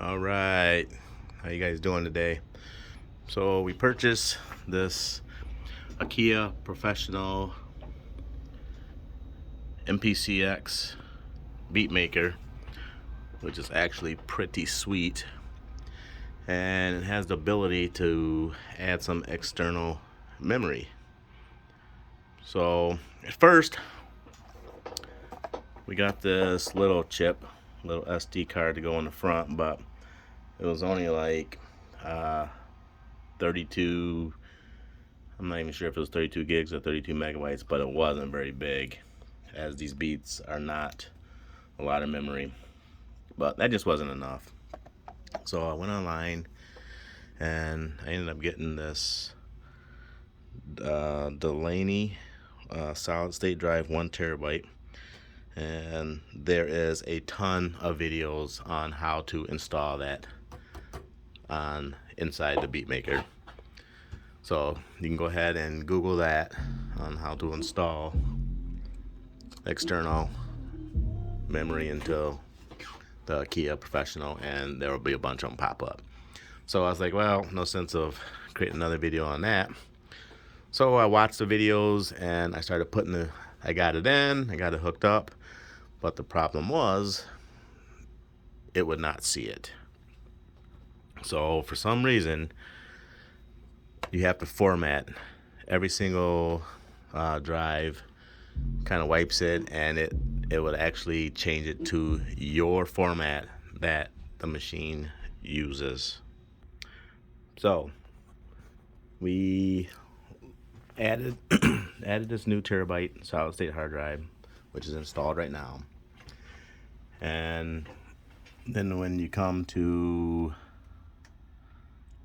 All right, how you guys doing today? So we purchased this AKAI Professional MPCX beat maker, which is actually pretty sweet, and it has the ability to add some external memory. So at first we got this little chip, little SD card to go in the front, but it was only like 32, I'm not even sure if it was 32 gigs or 32 megabytes, but it wasn't very big, as these beats are not a lot of memory. But that just wasn't enough. So I went online and I ended up getting this Delaney solid state drive, 1 terabyte. And there is a ton of videos on how to install that on inside the beat maker. So you can go ahead and Google that on how to install external memory into the AKAI Professional, and there will be a bunch of them pop up. So I was like, well, no sense of creating another video on that. So I watched the videos and I started I got it in, I got it hooked up, but the problem was it would not see it. So for some reason, you have to format every single drive, kind of wipes it, and it would actually change it to your format that the machine uses. So we added this new terabyte solid state hard drive, which is installed right now. And then when you come to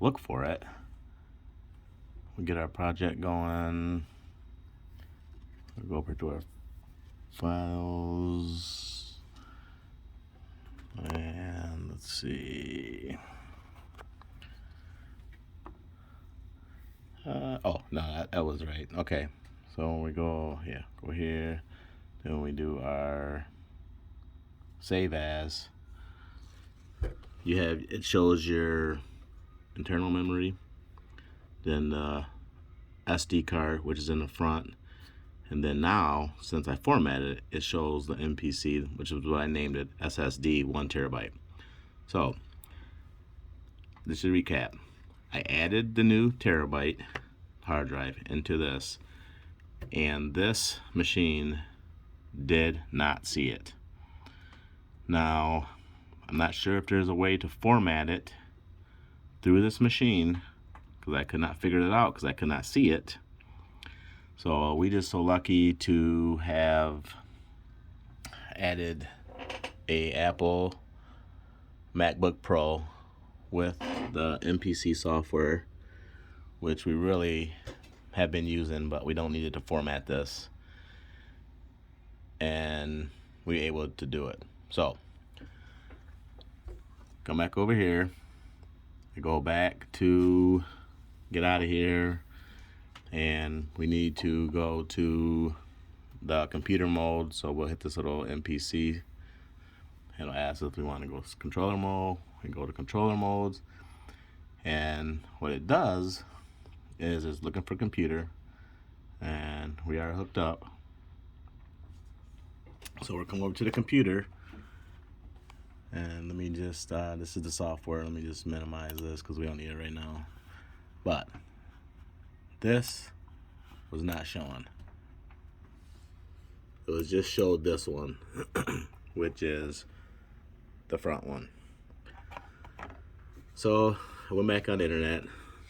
look for it, we get our project going. We'll go over to our files, and let's see. Oh no, that was right. Okay, so we go here, then we do our save as. It shows your internal memory, then the SD card, which is in the front, and then now, since I formatted it, it shows the MPC, which is what I named it, SSD, 1 terabyte. So this should recap. I added the new terabyte hard drive into this, and this machine did not see it. Now, I'm not sure if there's a way to format it through this machine, because I could not figure it out because I could not see it. So we just so lucky to have added a Apple MacBook Pro with the MPC software, which we really have been using, but we don't need it to format this, and we were able to do it. So come back over here, I go back to get out of here, and we need to go to the computer mode. So we'll hit this little MPC. It'll ask if we want to go to controller mode. We go to controller modes, and what it does is it's looking for computer, and we are hooked up. So we'll come over to the computer, and let me just this is the software. Let me just minimize this because we don't need it right now. But this was not showing. It was just showed this one, which is the front one. So I went back on the internet,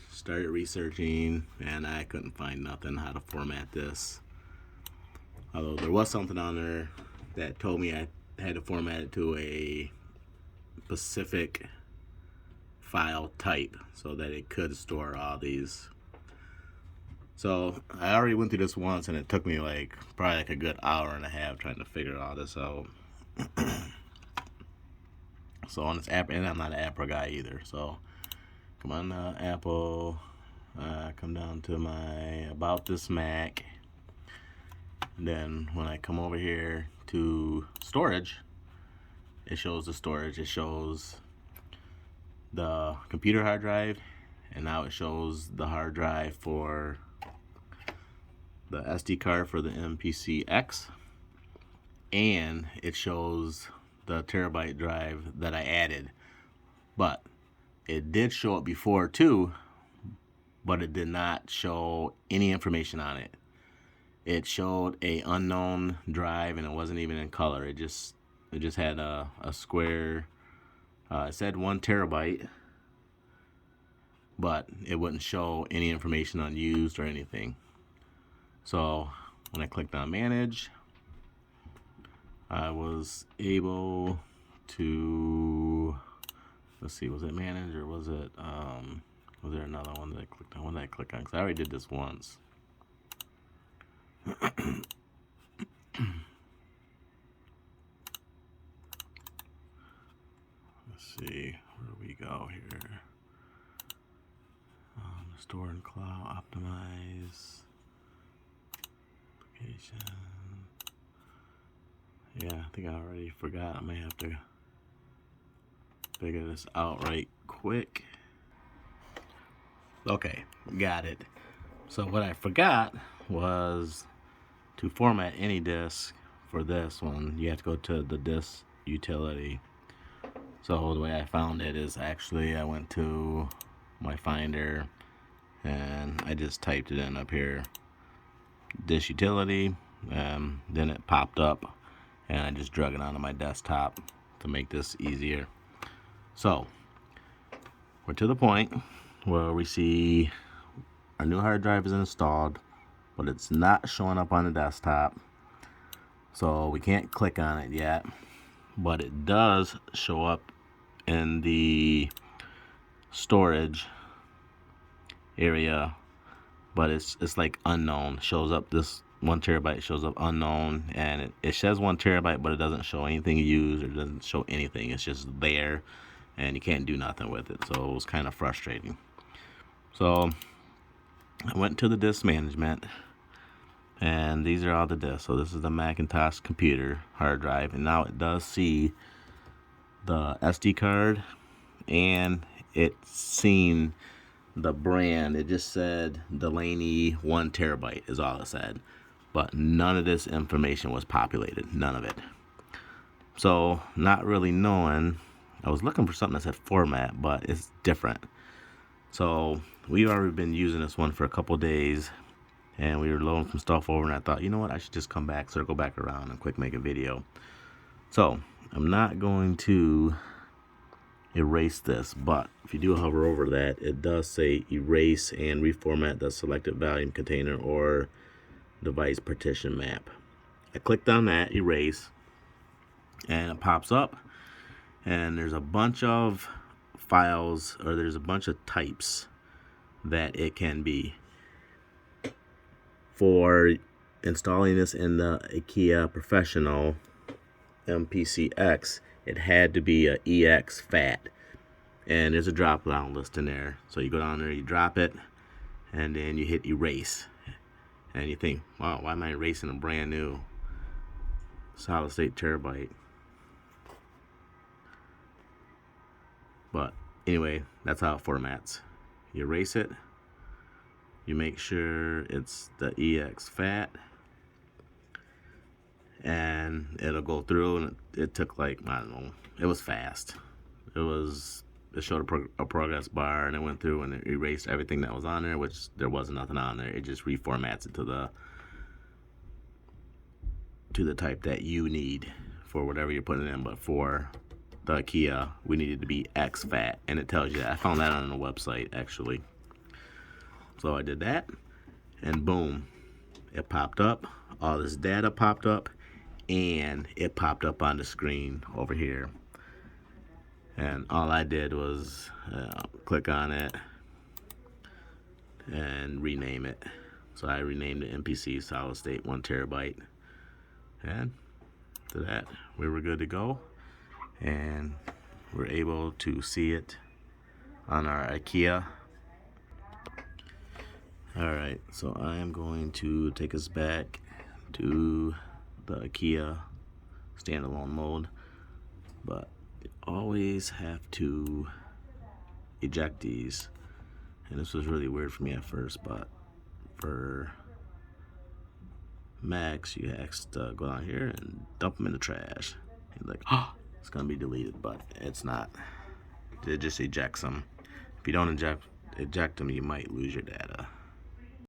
started researching, and I couldn't find nothing how to format this. Although there was something on there that told me I had to format it to a specific file type so that it could store all these. So I already went through this once, and it took me probably a good hour and a half trying to figure all this out. So on this app, and I'm not an Apple guy either, so come on Apple, come down to my About This Mac, and then when I come over here to storage, it shows the storage. It shows the computer hard drive, and now it shows the hard drive for the SD card for the MPCX, and it shows the terabyte drive that I added. But it did show it before too, but it did not show any information on it. It showed a unknown drive, and it wasn't even in color. It just had a square. It said 1 terabyte, but it wouldn't show any information on used or anything. So when I clicked on manage, I was able to, let's see, was it manage or was it was there another one that I clicked on? What did I click on? Because I already did this once. Let's see, where do we go here? Store in cloud, optimize, application. Yeah, I think I already forgot. I may have to figure this out right quick. Okay, got it. So what I forgot was to format any disk for this one. You have to go to the disk utility. So the way I found it is actually I went to my Finder and I just typed it in up here, disk utility, then it popped up, and I just drug it onto my desktop to make this easier. So we're to the point where we see our new hard drive is installed, but it's not showing up on the desktop, so we can't click on it yet, but it does show up in the storage area, but it's like unknown. Shows up, this 1 terabyte shows up unknown, and it says 1 terabyte, but it doesn't show anything used, or it doesn't show anything. It's just there, and you can't do nothing with it. So it was kind of frustrating. So I went to the disk management, and these are all the disks. So this is the Macintosh computer hard drive, and now it does see the SD card, and it's seen the brand. It just said Delaney 1 terabyte is all it said, but none of this information was populated, none of it. So not really knowing, I was looking for something that said format, but it's different. So we've already been using this one for a couple days, and we were loading some stuff over, and I thought, you know what, I should just come back, circle back around and quick make a video. So I'm not going to erase this, but if you do hover over that, it does say erase and reformat the selected volume container or device partition map. I clicked on that, erase, and it pops up, and there's a bunch of files, or there's a bunch of types that it can be. For installing this in the AKAI Professional MPCX, it had to be a EX FAT, and there's a drop down list in there. So you go down there, you drop it, and then you hit erase, and you think, wow, why am I erasing a brand new solid state terabyte? But anyway, that's how it formats. You erase it, you make sure it's the EX FAT, and it'll go through, and it took like, I don't know, it was fast. It showed a progress bar, and it went through and it erased everything that was on there, which there wasn't nothing on there. It just reformats it to the type that you need for whatever you're putting in. But for the AKAI, we needed to be exFAT, and it tells you that. I found that on the website actually. So I did that, and boom, it popped up. All this data popped up, and it popped up on the screen over here. And all I did was click on it and rename it. So I renamed it MPC solid state 1 terabyte. And to that, we were good to go. And we're able to see it on our AKAI. Alright, so I am going to take us back to the AKAI standalone mode. But always have to eject these. And this was really weird for me at first, but for Macs, you have to go down here and dump them in the trash. You're like, oh, it's gonna be deleted, but it's not. It just ejects them. If you don't eject them, you might lose your data.